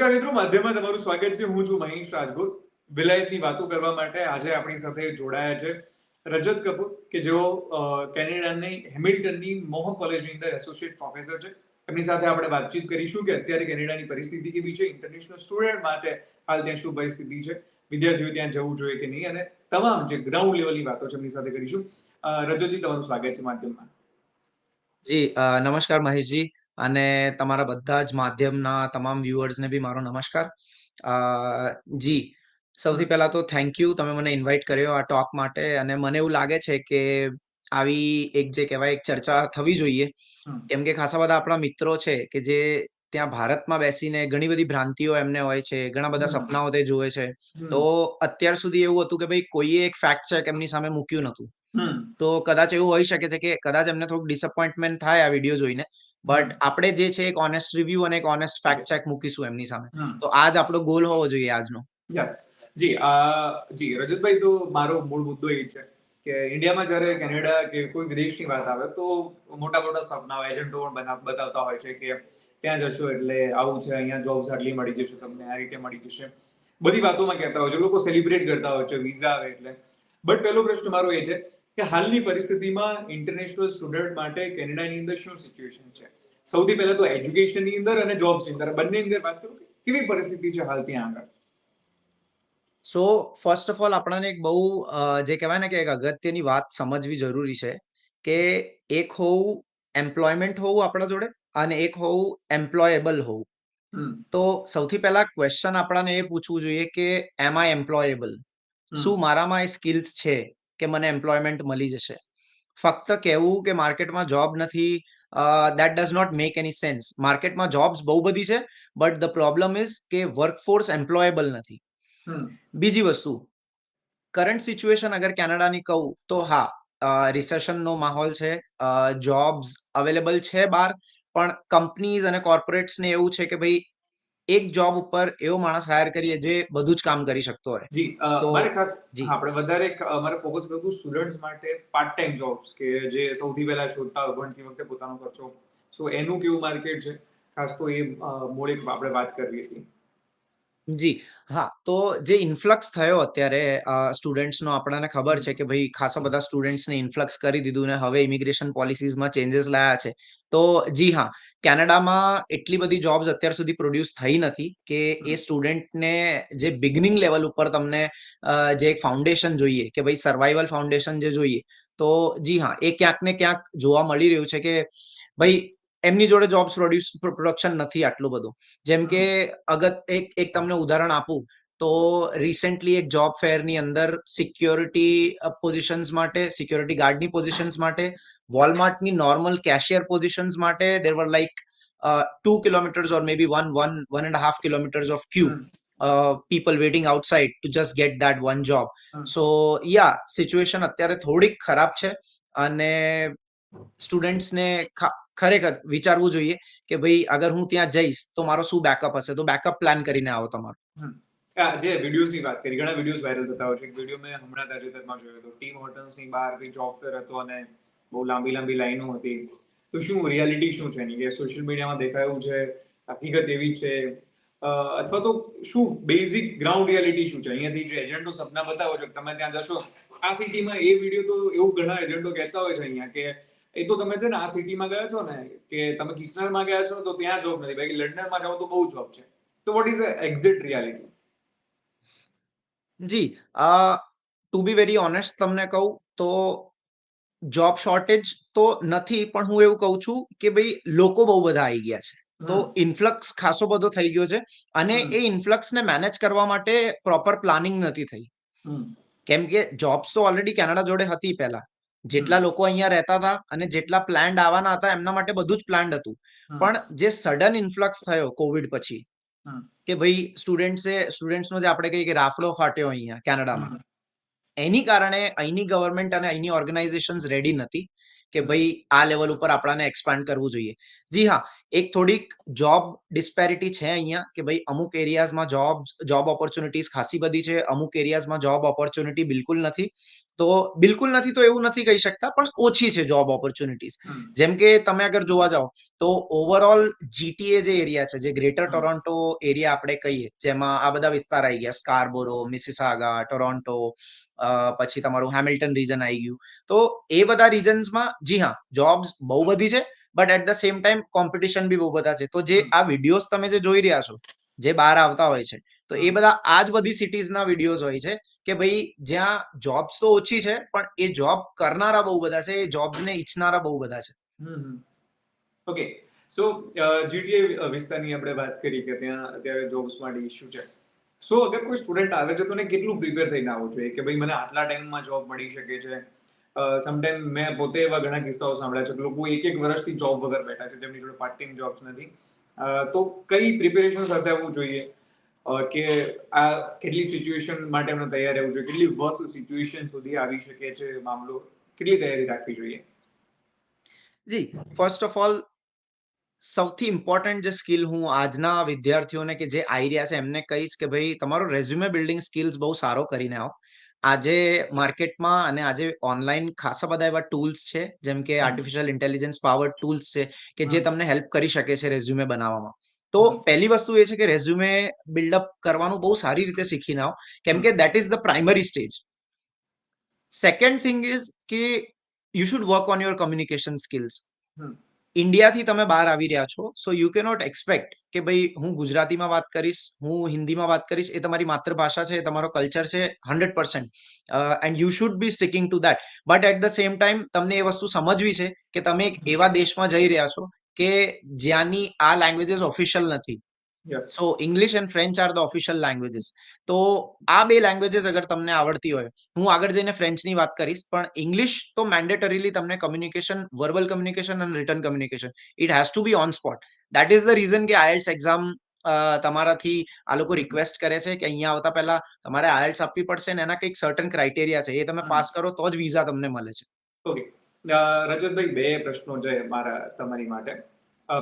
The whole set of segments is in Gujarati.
નમસ્કાર મિત્રો, માધ્યમમાં તમારું સ્વાગત છે. હું છું મહેશ રાજગોર. વિલાયતની વાતો કરવા માટે આજે આપણી સાથે જોડાયા છે રજત કપૂર, કે જેઓ કેનેડાની હેમિલ્ટનની મોહ કોલેજની અંદર એસોસિએટ પ્રોફેસર છે. એમની સાથે આપણે વાતચીત કરીશું કે અત્યારે કેનેડાની પરિસ્થિતિ કેવી છે, ઇન્ટરનેશનલ સ્ટુડન્ટ માટે હાલ ત્યાં શું પરિસ્થિતિ છે, વિદ્યાર્થીઓ ત્યાં જવું જોઈએ કે નહીં, અને તમામ જે ગ્રાઉન્ડ લેવલની વાતો છે એમની સાથે કરીશું. રજતજી, તમારું સ્વાગત છે માધ્યમમાં. જી નમસ્કાર મહેશજી, અને તમારા બધા જ માધ્યમના તમામ વ્યુઅર્સને બી મારો નમસ્કાર. જી, સૌથી પહેલા તો થેન્ક યુ, તમે મને ઇન્વાઇટ કર્યો આ ટોક માટે, અને મને એવું લાગે છે કે આવી એક જે કહેવાય એક ચર્ચા થવી જોઈએ, કેમ કે ખાસા બધા આપણા મિત્રો છે કે જે ત્યાં ભારતમાં બેસીને ઘણી બધી ભ્રાંતિઓ એમને હોય છે, ઘણા બધા સપનાઓ તે જોવે છે. તો અત્યાર સુધી એવું હતું કે ભાઈ કોઈએ એક ફેક્ટ ચેક એમની સામે મૂક્યું નતું. તો કદાચ એવું હોઈ શકે છે કે કદાચ એમને થોડુંક ડિસઅપોઇન્ટમેન્ટ થાય આ વિડીયો જોઈને, બટ આપણે જે છે એક ઓનેસ્ટ રિવ્યુ અને એક ઓનેસ્ટ ફેક્ટ ચેક મૂકીશું એમની સામે. તો આજ આપણો ગોલ હોવો જોઈએ આજનો. યસ જી. જી રજતભાઈ, તો મારો મૂળ મુદ્દો એ છે કે ઇન્ડિયામાં જ્યારે કેનેડા કે કોઈ વિદેશની વાત આવે તો મોટા મોટા સપના એજન્ટો પણ બતાવતા હોય છે કે ત્યાં જશો એટલે આવું છે, અહીંયા જોબ્સ આટલી મળી જશે તમને, આ રીતે મળી જશે, બધી વાતોમાં કહેતા હોય છે, લોકો સેલિબ્રેટ કરતા હોય છે વિઝા આવે એટલે. બટ પહેલો પ્રશ્ન મારો એ છે કે હાલની પરિસ્થિતિમાં ઇન્ટરનેશનલ સ્ટુડન્ટ માટે કેનેડાની અંદર શું સિચ્યુએશન છે? સૌથી પહેલા તો એજ્યુકેશનની અંદર અને જોબ્સની અંદર, બંનેની અંદર વાત કરું, કેવી પરિસ્થિતિ છે હાલ ત્યાં આગળ? સો ફર્સ્ટ ઓફ ઓલ આપણને એક બહુ જે કહેવાય ને કે એક અગત્યની વાત સમજવી જરૂરી છે કે એક હોવું એમ્પ્લોયમેન્ટ હોવું આપણા જોડે, અને એક હોવું એમ્પ્લોયેબલ હોવું. તો સૌથી પહેલા ક્વેશ્ચન આપણને એ પૂછવું જોઈએ કે એમ આઈ એમ્પ્લોયેબલ? શું મારામાં એ સ્કિલ્સ છે કે મને એમ્પ્લોયમેન્ટ મળી જશે? ફક્ત કહેવું કે માર્કેટમાં જોબ નથી, that does not make any sense. માર્કેટમાં જોબ્સ બહુ બધી છે, બટ ધ પ્રોબ્લેમ ઇઝ કે વર્કફોર્સ એમ્પ્લોયેબલ નથી. બીજી વસ્તુ, કરંટ સિચ્યુએશન અગર કેનેડાની કહું તો હા, રિસેશનનો માહોલ છે, જોબ્સ અવેલેબલ છે બહાર, પણ કંપનીઝ અને કોર્પોરેટ્સને એવું છે કે ભાઈ એક જોબ ઉપર એવો માણસ હાયર કરીએ જે બધું જ કામ કરી શકતો હોય. જી, તો મારે ખાસ જી આપણે વધારે મારે ફોકસ કરવું સ્ટુડન્ટ્સ માટે પાર્ટ ટાઈમ જોબ્સ, કે જે સૌથી પહેલા શોધતા હોય ભણતી વખતે પોતાનો ખર્ચો, સો એનું કેવું માર્કેટ છે, ખાસ તો એ મૂળ આપણે વાત કરવી હતી. જી હા, તો જે ઇન્ફ્લક્સ થયો અત્યારે સ્ટુડન્ટ્સનો, આપણને ખબર છે કે ભાઈ ખાસા બધા સ્ટુડન્ટ્સને ઇન્ફ્લક્સ કરી દીધું ને હવે ઇમિગ્રેશન પોલિસીઝમાં ચેન્જીસ લાયા છે. તો જી હા, કેનેડામાં એટલી બધી જોબ્સ અત્યાર સુધી પ્રોડ્યુસ થઈ નથી કે એ સ્ટુડન્ટને જે બિગનિંગ લેવલ ઉપર તમને જે એક ફાઉન્ડેશન જોઈએ કે ભાઈ સર્વાઈવલ ફાઉન્ડેશન જે જોઈએ, તો જી હા, એ ક્યાંક ને ક્યાંક જોવા મળી રહ્યું છે કે ભાઈ એમની જોડે જોબ્સ પ્રોડક્શન નથી આટલું બધું. જેમ કે અગર એક તમને ઉદાહરણ આપું તો રિસેન્ટલી એક જોબ ફેરની અંદર સિક્યોરિટી પોઝિશન્સ માટે, સિક્યોરિટી ગાર્ડની પોઝિશન્સ માટે, વોલમાર્ટની નોર્મલ કેશિયર પોઝિશન્સ માટે there were like 2 kilometers or maybe 1.5 kilometers of queue, people waiting outside to just get that one job. So yeah, situation અત્યારે થોડીક ખરાબ છે, અને સ્ટુડન્ટ્સને ખરેખર વિચારવું જોઈએ કે ભાઈ અગર હું ત્યાં જઈશ તો મારો શું બેકઅપ હશે. તો બેકઅપ પ્લાન કરીને આવો તમારો. જે વિડીયોઝની વાત કરી, ઘણા વિડીયોઝ વાયરલ થતા હોય છે. એક વિડીયો મેં હમણાં તાજેતરમાં જોયો હતો, ટીમ હોર્ટન્સની બહાર કોઈ જોબ ફેર હતો અને બહુ લાંબી લાંબી લાઈનો હતી. તો શું રિયાલિટી શું છે એની, કે સોશિયલ મીડિયામાં દેખાયું છે, હકીકત એવી છે, અથવા તો શું બેઝિક ગ્રાઉન્ડ રિયાલિટી શું છે? અહીંયાથી જે એજન્ટો સપના બતાવો છો તમે ત્યાં જશો આ સિટીમાં, એ વિડીયો તો એવું ઘણા એજન્ટો કહેતા હોય છે અહીંયા કે એ તો તમે છે ને આ સિટીમાં ગયા છો ને, કે તમે કિશનરમાં ગયા છો તો ત્યાં જોબ નથી, બાકી લંડનમાં જાઓ તો બહુ જોબ છે. તો વોટ ઇઝ એક્ઝેક્ટ રિયાલિટી? જી, ટુ બી વેરી ઓનેસ્ટ તમને કહું તો જોબ શોર્ટેજ તો નથી, પણ હું એવું કહું છું કે ભાઈ લોકો બહુ બધા આવી ગયા છે, તો ઇન્ફ્લક્સ ખાસો બધો થઈ ગયો છે, અને એ ઇન્ફ્લક્સને મેનેજ કરવા માટે પ્રોપર પ્લાનિંગ નથી થઈ. કેમ કે જોબ્સ તો ઓલરેડી કેનેડા જોડે હતી પહેલા, જેટલા લોકો અહીંયા રહેતા હતા અને જેટલા પ્લાન્ડ આવવાના હતા એમના માટે બધું જ પ્લાન્ડ હતું. પણ જે સડન ઇન્ફ્લક્સ થયો કોવિડ પછી, કે ભાઈ સ્ટુડન્ટ્સનો જે આપણે કહીએ કે રાફડો ફાટ્યો અહીંયા કેનેડામાં, એની કારણે અહીંની ગવર્મેન્ટ અને અહીંની ઓર્ગેનાઇઝેશન્સ રેડી નથી કે ભાઈ આ લેવલ ઉપર આપણાને એક્સપાન્ડ કરવું જોઈએ. જી હા, એક થોડીક જોબ ડિસ્પેરિટી છે અહીંયા, કે ભાઈ અમુક એરિયાઝમાં જોબ ઓપોર્ચ્યુનિટીઝ ખાસી બધી છે, અમુક એરિયાઝમાં જોબ ઓપોર્ચ્યુનિટી બિલકુલ નથી. તો બિલકુલ નથી તો એવું નથી કહી શકતા, પણ ઓછી છે જોબ ઓપોર્ચ્યુનિટીઝ. હમ જેમ કે તમે અગર જોવા જાઓ તો ઓવરઓલ જીટીએ જે એરિયા છે, જે ગ્રેટર હમ ટોરોન્ટો એરિયા આપણે કહીએ, જેમાં આ બધા વિસ્તાર આવી ગયા, સ્કારબોરો, મિસિસાગા, ટોરોન્ટો, પછી તમારું હેમિલ્ટન રીજન આવી ગયું. તો એ બધા રીજન્સમાં જી હા, જોબ્સ બહુ બધી છે, but at the same time competition બી બહુ બધા છે. તો જે હમ આ વિડીયોઝ તમે જે જોઈ રહ્યા છો, જે બહાર આવતા હોય છે, તો એ હમ બધા આ જ બધી સિટીઝના વિડીયોઝ હોય છે કે ભાઈ જ્યાં જોબ્સ તો ઓછી છે, પણ એ જોબ કરનારા બહુ બધા છે, એ જોબ્સને ઈચ્છનારા બહુ બધા છે. હમ ઓકે. સો જીટીએ વિસ્તારની આપણે વાત કરી કે ત્યાં અત્યારે જોબ્સ માટે ઇશ્યુ છે. સો અગર કોઈ સ્ટુડન્ટ આવે છે તો એને કેટલું પ્રિપેર થઈને આવવું જોઈએ કે ભાઈ મને આટલા ટાઈમમાં જોબ મળી શકે છે? સમટાઈમ મેં પોતે એવા ઘણા કિસ્સાઓ સાંભળ્યા છે કે લોકો એક વર્ષથી જોબ વગર બેઠા છે, જેમની જોડે પાર્ટ ટાઈમ જોબ્સ નથી. તો કઈ પ્રિપેરેશન સાથે આવવું જોઈએ કે આ કેટલી સિચ્યુએશન માટે એમને તૈયાર રહેવું જોઈએ, કેટલી વર્સ્ટ સિચ્યુએશન સુધી આવી શકે છે મામલો, કેટલી તૈયારી રાખવી જોઈએ? જી, ફર્સ્ટ ઓફ ઓલ સૌથી ઇમ્પોર્ટન્ટ જે સ્કિલ હું આજના વિદ્યાર્થીઓને કે જે આવી રહ્યા છે એમને કહીશ કે ભાઈ તમારો રેઝ્યુમે બિલ્ડિંગ સ્કિલ્સ બહુ સારો કરીને આવો. આજે માર્કેટમાં અને આજે ઓનલાઈન ખાસા બધા એવા ટૂલ્સ છે, જેમ કે હમ આર્ટિફિશિયલ ઇન્ટેલિજન્સ પાવર ટૂલ્સ છે કે જે હમ તમને હેલ્પ કરી શકે છે રેઝ્યુમે બનાવવામાં. તો હમ પહેલી વસ્તુ એ છે કે રેઝ્યુમે બિલ્ડઅપ કરવાનું બહુ સારી રીતે શીખીને આવો, કેમ હમ કે that is the primary stage. Second thing is કે you should work on your communication skills. Hmm ઇન્ડિયાથી તમે બહાર આવી રહ્યા છો, સો યુ કેનોટ એક્સપેક્ટ કે ભાઈ હું ગુજરાતીમાં વાત કરીશ, હું હિન્દીમાં વાત કરીશ, એ તમારી માતૃભાષા છે, એ તમારો કલ્ચર છે 100%, and you should be sticking to that. But at the same time તમને એ વસ્તુ સમજવી છે કે તમે એક એવા દેશમાં જઈ રહ્યા છો કે જ્યાંની આ લેંગ્વેજીસ ઓફિશિયલ નથી. Yes. So English and French are the official languages. તો આ બે લેંગ્વેજીસ અગર તમને આવડતી હોય, હું આગળ જઈને ફ્રેન્ચની વાત કરીશ, પણ ઇંગ્લિશ તો મેન્ડેટરીલી તમને કમ્યુનિકેશન, વર્બલ કમ્યુનિકેશન અને return communication, it has to be on spot. That is the reason કે આઈએલ્સ એક્ઝામ તમારાથી આ લોકો રિક્વેસ્ટ કરે છે કે અહીંયા આવતા પહેલા તમારે આઈએલ્સ આપવી પડશે, અને એના કંઈક સર્ટન ક્રાઇટેરિયા છે, એ તમે પાસ કરો તો જ વિઝા તમને મળે છે. ઓકે. રજતભાઈ, બે પ્રશ્નો છે મારા તમારી માટે.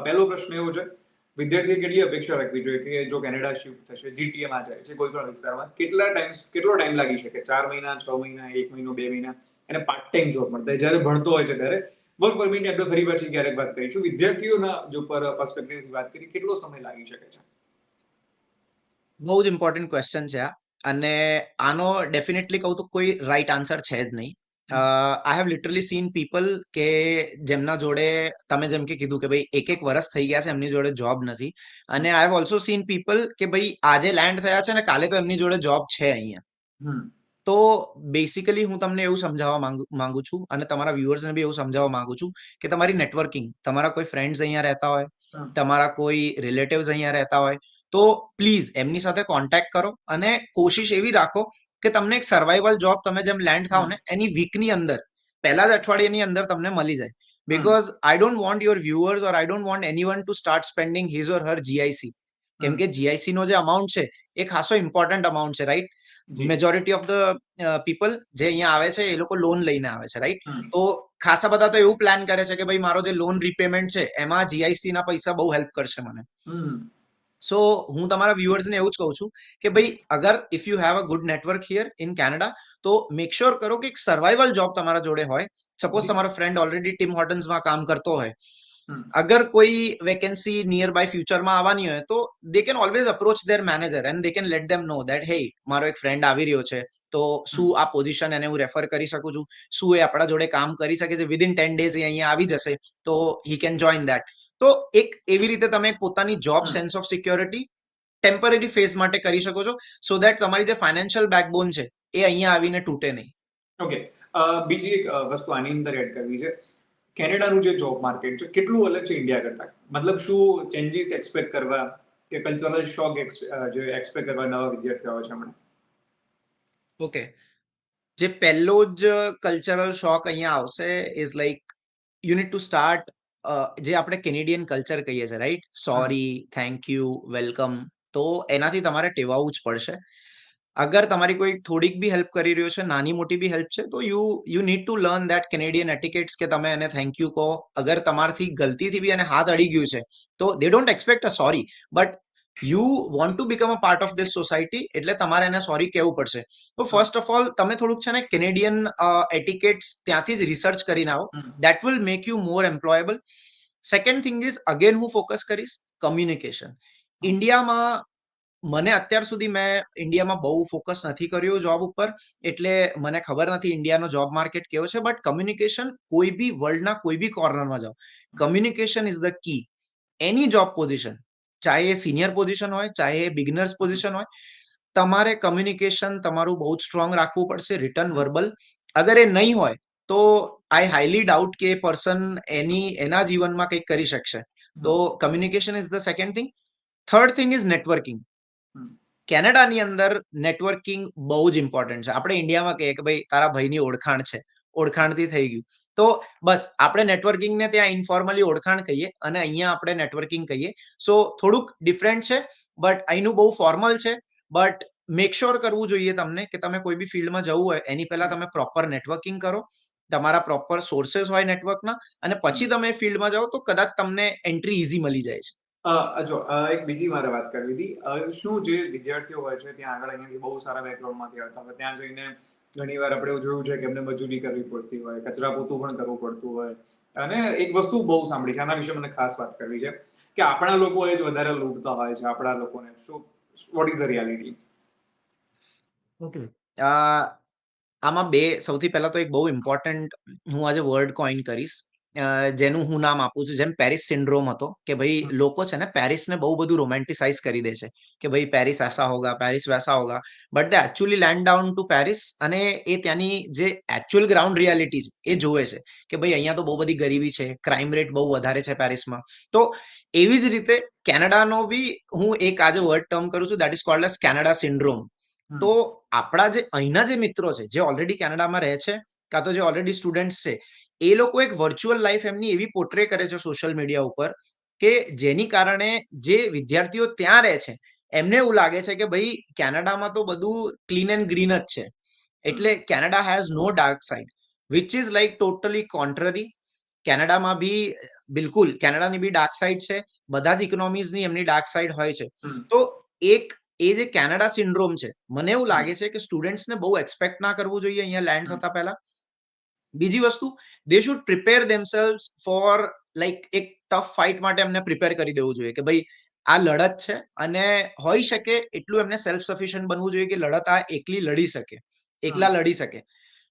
પહેલો પ્રશ્ન એવો છે, વિદ્યાર્થીએ કેટલી અપેક્ષા રાખવી જોઈએ કે જો કેનેડા શિફ્ટ થશે, જીટીએમાં જાય છે કોઈ પણ વિસ્તારમાં, કેટલો ટાઈમ લાગી શકે? 4 મહિના, 6 મહિના, 1 મહિનો, 2 મહિના? એને પાર્ટ ટાઈમ જોબ મળતા જ્યારે ભણતો હોય છે ત્યારે વર્ક પરમિટની આપણે ફરી પાછી ક્યારેક વાત કરીશું. વિદ્યાર્થીઓના જો પર્સપેક્ટિવથી વાત કરી, કેટલો સમય લાગી શકે છે? બહુ જ ઇમ્પોર્ટન્ટ ક્વેશ્ચન છે આ, અને આનો ડેફિનેટલી કહું તો કોઈ રાઈટ આન્સર છે જ નહીં. I have literally scene people કે જેમના જોડે તમે જેમ કે કીધું કે ભાઈ એક વર્ષ થઈ ગયા છે એમની જોડે જોબ નથી, અને I have also scene people કે ભાઈ આજે લેન્ડ થયા છે ને કાલે તો એમની જોડે જોબ છે અહીંયા. હમ તો બેસિકલી હું તમને એવું સમજાવવા માંગુ છું, અને તમારા વ્યુઅર્સને બી એવું સમજાવવા માંગુ છું કે તમારી નેટવર્કિંગ, તમારા કોઈ ફ્રેન્ડ્સ અહીંયા રહેતા હોય, હમ તમારા કોઈ રિલેટિવ્સ અહીંયા રહેતા હોય, તો પ્લીઝ એમની સાથે કોન્ટેક્ટ કરો અને કોશિશ એવી રાખો કે તમને એક સર્વાઈવલ જોબ તમે જેમ લેન્ડ થાવ હમ ને એની વીકની અંદર, પહેલા જ અઠવાડિયાની અંદર તમને મળી જાય. Hmm because I don't want your viewers or I don't want anyone to start spending his or her GIC. કેમ હમ કે જીઆઈસી નો જે અમાઉન્ટ છે એ ખાસો ઇમ્પોર્ટન્ટ અમાઉન્ટ છે, રાઈટ? જી. મેજોરિટી ઓફ ધ પીપલ જે અહીંયા આવે છે એ લોકો લોન લઈને આવે છે, રાઈટ? હમ તો ખાસા બધા તો એવું પ્લાન કરે છે કે ભાઈ મારો જે લોન રીપેમેન્ટ છે એમાં જીઆઈસી ના પૈસા બહુ હેલ્પ કરશે મને. હમ સો હું તમારા વ્યુઅર્સને એવું જ કહું છું કે ભાઈ અગર if you have a good network here in Canada, તો મેક શ્યોર કરો કે એક સર્વાઈવલ જોબ તમારા જોડે હોય. સપોઝ જી. તમારો ફ્રેન્ડ ઓલરેડી ટીમ હોર્ટન્સમાં કામ કરતો હોય, હમ અગર કોઈ વેકેન્સી નિયર બાય ફ્યુચરમાં આવવાની હોય તો they can always approach their manager and they can let them know that hey મારો એક ફ્રેન્ડ આવી રહ્યો છે, તો શું આ પોઝિશન એને હું રેફર કરી શકું છું, શું એ આપણા જોડે કામ કરી શકે છે, વિધિન 10 ડેઝ એ અહીંયા આવી જશે તો હી કેન જોઈન દેટ. તો એક એવી રીતે તમે પોતાની job hmm sense of security temporary phase માટે કરી શકો છો, સો દેટ તમારી જે ફાઇનાન્શિયલ બેકબોન છે એ અહીંયા આવીને તૂટે નહીં. ઓકે. બીજી એક વસ્તુ આની અંદર એડ કરવી છે. કેનેડાનું જે જોબ માર્કેટ છે કેટલું અલગ છે ઇન્ડિયા કરતા? મતલબ શું ચેન્જીસ એક્સપેક્ટ કરવા કે કલ્ચરલ શોક જે એક્સપેક્ટ કરવા નવા વિદ્યાર્થીઓ આવે છે હમણાં? ઓકે, જે પહેલો જ કલ્ચરલ શોક અહીંયા આવશે is like you need to start, જે આપણે કેનેડિયન કલ્ચર કહીએ છીએ, right? Hmm sorry, thank you, welcome. તો એનાથી તમારે ટેવાવું જ પડશે. અગર તમારી કોઈ થોડીક બી હેલ્પ કરી રહ્યો છે, નાની મોટી બી હેલ્પ છે, તો you need to learn that Canadian etiquettes કે તમે એને થેન્ક યુ કહો. અગર તમારથી ગલતીથી બી એને હાથ અડી ગયું છે તો દે don't expect a sorry, but you want to become a part of this society, એટલે તમારે એને સોરી કહેવું પડશે. તો ફર્સ્ટ ઓફ ઓલ તમે થોડુંક છે ને કેનેડિયન એટિકેટ્સ ત્યાંથી જ રિસર્ચ કરીને આવો. That will make you more employable. Second thing is again હું ફોકસ કરીશ કમ્યુનિકેશન. ઇન્ડિયામાં મને અત્યાર સુધી મેં ઇન્ડિયામાં બહુ ફોકસ નથી કર્યું જોબ ઉપર, એટલે મને ખબર નથી ઇન્ડિયાનો જોબ માર્કેટ કેવો છે. બટ કમ્યુનિકેશન કોઈ બી વર્લ્ડના કોઈ બી કોર્નરમાં જાઓ, communication is the key. Any job position, ચાહે એ સિનિયર પોઝિશન હોય, ચાહે એ બિગનર્સ પોઝિશન હોય, તમારે કમ્યુનિકેશન તમારું બહુ જ સ્ટ્રોંગ રાખવું પડશે, રિટર્ન વર્બલ. અગર એ નહીં હોય તો આઈ હાઈલી ડાઉટ કે એ પર્સન એના જીવનમાં કંઈક કરી શકશે. તો communication is the second thing. Third thing is networking. કેનેડાની અંદર નેટવર્કિંગ બહુ જ ઇમ્પોર્ટન્ટ છે. આપણે ઇન્ડિયામાં કહીએ કે ભાઈ તારા ભાઈની ઓળખાણ છે, ઓળખાણથી થઈ ગયું. તો બસ આપણે નેટવર્કિંગને ત્યાં ઇન્ફોર્મલી ઓળખાણ કહીએ અને અહીંયા આપણે નેટવર્કિંગ કહીએ. સો થોડુંક ડિફરન્ટ છે, બટ અહીંનું બહુ ફોર્મલ છે. બટ મેક શ્યોર કરવું જોઈએ તમને કે તમે કોઈ બી ફિલ્ડમાં જવું હોય એની પહેલા તમે પ્રોપર નેટવર્કિંગ કરો, તમારા પ્રોપર સોર્सेस હોય નેટવર્કના, અને પછી તમે ફિલ્ડમાં જાઓ તો કદાચ તમને એન્ટ્રી ઈઝી મળી જાય છે. જો એક બીજી મારે વાત કરવી હતી. શું જે વિદ્યાર્થીઓ હોય છે ત્યાં આગળ અહીંયાથી બહુ સારા બેકગ્રાઉન્ડમાંથી આવતા હોય, ત્યાં જઈને ઘણી વાર આપણે જોયું છે કે એમને મજૂરી કરવી પડતી હોય, કચરા પોતું પણ કરવું પડતું હોય. અને એક વસ્તુ બહુ સાંભળી છે, આના વિશે મને ખાસ વાત કરવી છે કે આપણા લોકો એ જ વધારે લૂંટતા હોય છે આપણા લોકોને. શું, what is the reality? Okay. આમાં બે, સૌથી પહેલા તો એક બહુ ઇમ્પોર્ટન્ટ હું આજે વર્ડ કોઈન કરીશ, જેનું હું નામ આપું છું, જેમ પેરિસ સિન્ડ્રોમ હતો કે ભાઈ લોકો છે ને પેરિસને બહુ બધું રોમેન્ટિસાઇઝ કરી દે છે કે ભાઈ પેરિસ ऐसा होगा, પેરિસ वैसा होगा. But they actually land down to Paris અને એ ત્યાંની જે એકચ્યુઅલ ગ્રાઉન્ડ રિયાલિટી છે એ જોવે છે કે ભાઈ અહીંયા તો બહુ બધી ગરીબી છે, ક્રાઇમ રેટ બહુ વધારે છે પેરિસમાં. તો એવી જ રીતે કેનેડાનો બી હું એક આજે વર્ડ ટર્મ કરું છું, that is called as Canada syndrome. તો આપણા જે અહીંના જે મિત્રો છે જે ઓલરેડી કેનેડામાં રહે છે, કાં તો જે ઓલરેડી સ્ટુડન્ટ્સ છે, એ લોકો એક વર્ચ્યુઅલ લાઈફ એમની એવી પોર્ટ્રે કરે છે સોશિયલ મીડિયા ઉપર કે જેની કારણે જે વિદ્યાર્થીઓ ત્યાં રહે છે એમને એવું લાગે છે કે ભાઈ કેનેડામાં તો બધું ક્લીન એન્ડ ગ્રીન જ છે, એટલે Canada has no dark side, which is like totally contrary. કેનેડામાં બી બિલકુલ કેનેડાની બી ડાર્ક સાઇડ છે, બધા જ ઇકોનોમીઝની એમની ડાર્ક સાઇડ હોય છે. તો એક એ જે કેનેડા સિન્ડ્રોમ છે, મને એવું લાગે છે કે સ્ટુડન્ટ્સને બહુ એક્સપેક્ટ ના કરવું જોઈએ અહીંયા લેન્ડ થતા પહેલા. બીજી વસ્તુ, they should prepare themselves for like એક ટફ ફાઇટ માટે એમને પ્રિપેર કરી દેવું જોઈએ કે ભાઈ આ લડત છે અને હોઈ શકે એટલું એમને સેલ્ફ સફિશિયન્ટ બનવું જોઈએ કે લડત આ એકલી લડી શકે, એકલા લડી શકે.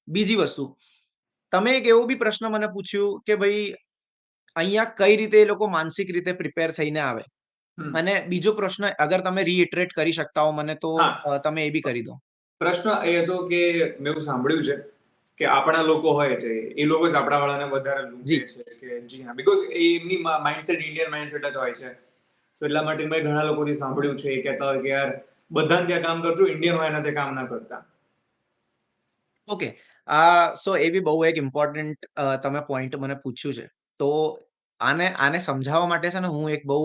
બીજી વસ્તુ, તમે એક એવો બી પ્રશ્ન મને પૂછ્યું કે ભાઈ અહીંયા કઈ રીતે એ લોકો માનસિક રીતે પ્રિપેર થઈને આવે, અને બીજો પ્રશ્ન અગર તમે રીઇટરેટ કરી શકતા હો મને તો તમે એ બી કરી દો. પ્રશ્ન એ હતો કે મેં એવું સાંભળ્યું છે કે આપણા લોકો હોય છે એ લોકો જ આપણા વાળાને વધારે લૂંટે જી છે કે જી હા, બીકોઝ એમની માઇન્ડસેટ ઇન્ડિયન માઇન્ડસેટ જ હોય છે. તો એટલા માટે મેં ઘણા લોકોથી સાંભળ્યું છે એ કહેતા હોય કે યાર બધાને ત્યાં કામ કરજો, ઇન્ડિયન હોય એના ત્યાં કામ ના કરતા. ઓકે. સો એ બી બહુ એક ઇમ્પોર્ટન્ટ તમે પોઈન્ટ મને પૂછ્યું છે. તો આને સમજાવવા માટે છે ને હું એક બહુ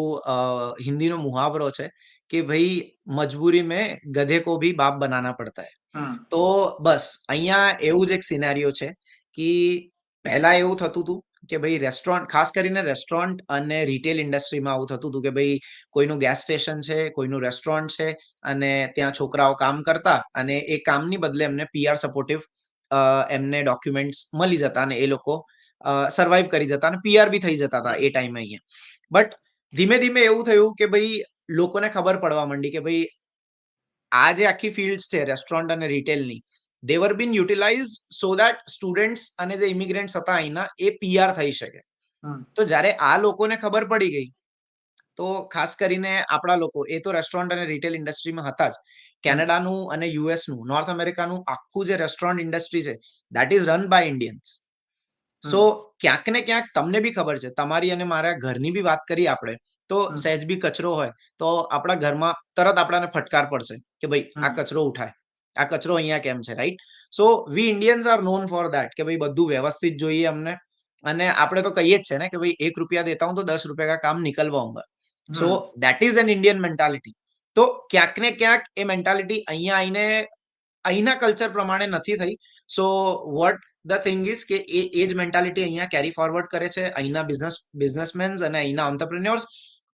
હિન્દીનો મુહાવરો છે કે ભાઈ મજબૂરી મેં ગધે કો ભી બાપ બનાના પડતા હૈ. તો બસ અહીંયા એવું જ એક સિનેરિયો છે કે પહેલા એવું થતું હતું કે ભાઈ રેસ્ટોરન્ટ, ખાસ કરીને રેસ્ટોરન્ટ અને રિટેલ ઇન્ડસ્ટ્રીમાં આવું થતું હતું કે ભાઈ કોઈનું ગેસ સ્ટેશન છે, કોઈનું રેસ્ટોરન્ટ છે અને ત્યાં છોકરાઓ કામ કરતા અને એ કામની બદલે એમને પીઆર સપોર્ટિવ એમને ડોક્યુમેન્ટ્સ મળી જતા અને એ લોકો સર્વાઈવ કરી જતા અને પીઆર બી થઈ જતા હતા એ ટાઈમે અહીંયા. બટ ધીમે ધીમે એવું થયું કે ભાઈ લોકોને ખબર પડવા માંડી કે ભાઈ આ જે આખી ફિલ્ડ છે રેસ્ટોરન્ટ અને રિટેલની, they were being utilized so that students અને જે ઇમિગ્રન્ટ્સ હતા અહીંના એ પીઆર થઈ શકે. તો જ્યારે આ લોકોને ખબર પડી ગઈ તો ખાસ કરીને આપણા લોકો એ તો રેસ્ટોરન્ટ અને રિટેલ ઇન્ડસ્ટ્રીમાં હતા જ. કેનેડાનું અને યુએસનું, નોર્થ અમેરિકાનું આખું જે રેસ્ટોરન્ટ ઇન્ડસ્ટ્રી છે that is run by Indians. So ક્યાંક ને ક્યાંક તમને બી ખબર છે, તમારી અને મારા ઘરની બી વાત કરીએ આપણે તો સહેજ બી કચરો હોય તો આપણા ઘરમાં તરત આપણાને ફટકાર પડશે કે ભાઈ આ કચરો ઉઠાય, આ કચરો અહીંયા કેમ છે, right? So we Indians are known for that કે ભાઈ બધું વ્યવસ્થિત જોઈએ અમને, અને આપણે તો કહીએ જ છે ને કે ભાઈ 1 રૂપિયા દેતા હું તો 10 રૂપિયા કા કામ નિકલવા હોगा. So that is an Indian mentality. તો ક્યાંક ને ક્યાંક એ મેન્ટાલિટી અહીંયા આવીને અહીંના કલ્ચર પ્રમાણે નથી થઈ. So what the thing is કે એ જ મેન્ટાલિટી અહીંયા કેરી ફોરવર્ડ કરે છે અહીંના બિઝનેસમેન્સ અને અહીંના એન્ટરપ્રેન્યોર્સ.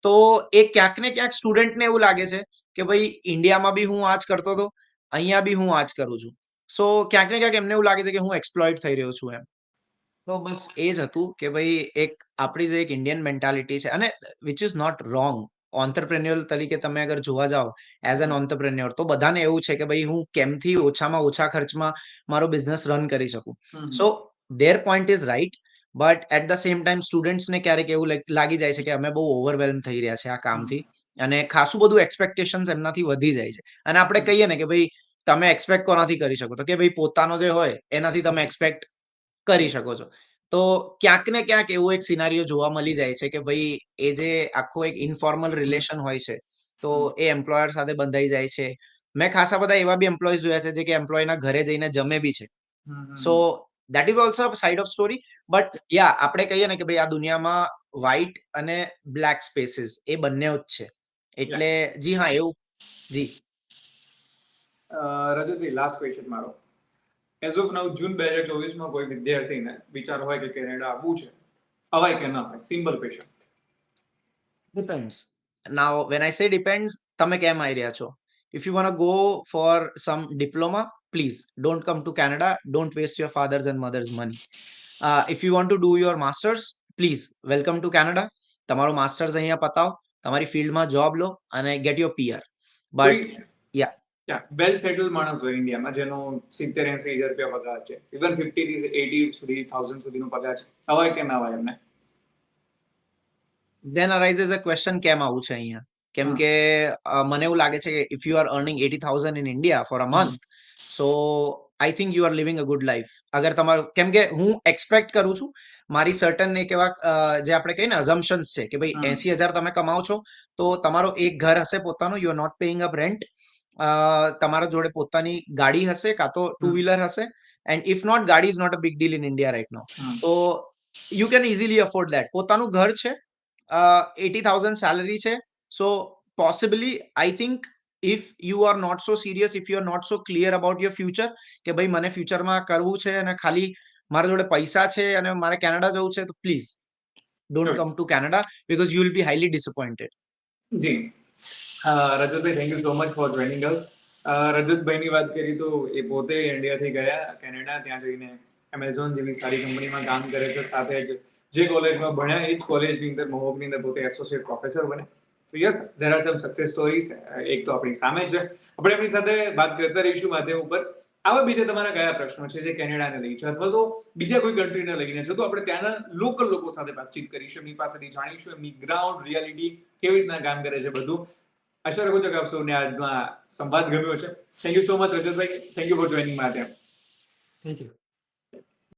તો એ ક્યાંક ને ક્યાંક સ્ટુડન્ટને એવું લાગે છે કે ભાઈ ઇન્ડિયામાં બી હું આ જ કરતો હતો, અહીંયા બી હું આ જ કરું છું. સો ક્યાંક ને ક્યાંક એમને એવું લાગે છે કે હું એક્સપ્લોઈટ થઈ રહ્યો છું એમ. તો બસ એ જ હતું કે ભાઈ એક આપણી જે એક ઇન્ડિયન મેન્ટાલિટી છે અને વિચ ઇઝ નોટ રોંગ. ઓન્ટરપ્રેન્યોર તરીકે તમે અગર જોવા જાઓ એઝ એન ઓન્ટરપ્રેન્યોર તો બધાને એવું છે કે ભાઈ હું કેમથી ઓછામાં ઓછા ખર્ચમાં મારો બિઝનેસ રન કરી શકું. So their point is right. But at the same time સ્ટુડન્ટ્સને ક્યારેક એવું લાગી જાય છે કે અમે બહુ ઓવરવેલ્મ થઈ રહ્યા છે આ કામથી અને ખાસું બધું એક્સપેક્ટેશન્સ એમનાથી વધી જાય છે. અને આપણે કહીએ ને કે ભાઈ તમે એક્સપેક્ટ કોનાથી કરી શકો તો કે ભાઈ પોતાનો જે હોય એનાથી તમે એક્સપેક્ટ કરી શકો છો. તો ક્યાંક ને ક્યાંક એવો એક સિનારીઓ જોવા મળી જાય છે કે ભાઈ એ જે આખો એક ઇન્ફોર્મલ રિલેશન હોય છે તો એ એમ્પ્લોયર સાથે બંધાઈ જાય છે. મેં ખાસા બધા એવા બી એમ્પ્લોઈઝ જોયા છે જે કે એમ્પ્લોયના ઘરે જઈને જમે બી છે. So that is also side of story. But યા આપણે કહીએ ને કે ભાઈ આ દુનિયામાં વ્હાઈટ અને બ્લેક સ્પેસીસ એ બંને જ છે. એટલે જી હા એવું જી. રજતભાઈ લાસ્ટ ક્વેશ્ચન મારો. એઝ ઓફ નાઉ જૂન 2024 કોઈ વિદ્યાર્થીને વિચાર હોય કે કેનેડા આવવું છે, અવાય કે ના હોય? Simple question. Depends. Now, when I say depends, તમે કેમ આવી રહ્યા છો? If you want to go for some diploma, please don't come to Canada. Don't waste your father's and mother's money. If you want to do your masters, please welcome to Canada. તમારો માસ્ટર્સ અહીંયા પતાવો, તમારી ફિલ્ડમાં જોબ લો અને get your PR. But yeah. Well settle માણસ હોય ઇન્ડિયામાં જેનો 70-80 હજાર રૂપિયા પગાર છે, ઇવન 50 થી 80,000 સુધીનો પગાર છે, અવાય કે ના અવાય એમને? Then arises a question કેમ આવું છે અહીંયા? કેમ કે મને એવું લાગે છે કે if you are earning 80,000 in India for a month, so I think you are living a good life. અગર તમારું કેમ કે હું એક્સપેક્ટ કરું છું મારી સર્ટન એક એવા જે આપણે કહીએ ને અઝમ્પશન્સ છે કે ભાઈ 80,000 તમે કમાઓ છો તો તમારો એક ઘર હશે પોતાનું, you are not paying up rent. તમારા જોડે પોતાની ગાડી હશે કાં તો ટુ વ્હીલર હશે. એન્ડ ઇફ નોટ, ગાડી is not a big deal in India right now. તો you can easily afford that. પોતાનું ઘર છે, 80,000 સેલરી છે. So possibly I think if you are not so serious, if you are not so clear about your future કે ભાઈ મને ફ્યુચરમાં કરવું છે અને ખાલી મારા જોડે પૈસા છે અને મારે કેનેડા જવું છે, તો please don't come to Canada because you will be highly disappointed. જી રજતભાઈ, thank you so much for joining us. રજતભાઈની વાત કરી તો એ પોતે ઇન્ડિયાથી ગયા કેનેડા, ત્યાં જઈને એમેઝોન જેવી સારી કંપનીમાં કામ કરે છે. સાથે જ જે કોલેજમાં ભણ્યા એ જ કોલેજની અંદર મહોગની અંદર પોતે એસોસિએટ પ્રોફેસર બને. તો yes, there are some success stories. એક તો આપણી સામે છે, આપણે એમની સાથે વાત કરતા રહીશું માધ્યમ ઉપર. આવા બીજા તમારા કયા પ્રશ્નો છે જે કેનેડાને લઈ છે અથવા તો બીજા કોઈ કન્ટ્રીને લઈને છે, તો આપણે ત્યાંના લોકલ લોકો સાથે વાતચીત કરીશું, એમની પાસેથી જાણીશું એમની ગ્રાઉન્ડ રિયાલિટી કેવી રીતના કામ કરે છે બધું. આશા રાખું છું કે આપ સૌને આજનો સંવાદ ગમ્યો છે. થેન્ક યુ સો મચ રજતભાઈ. Thank you for joining Madhyam. Thank you.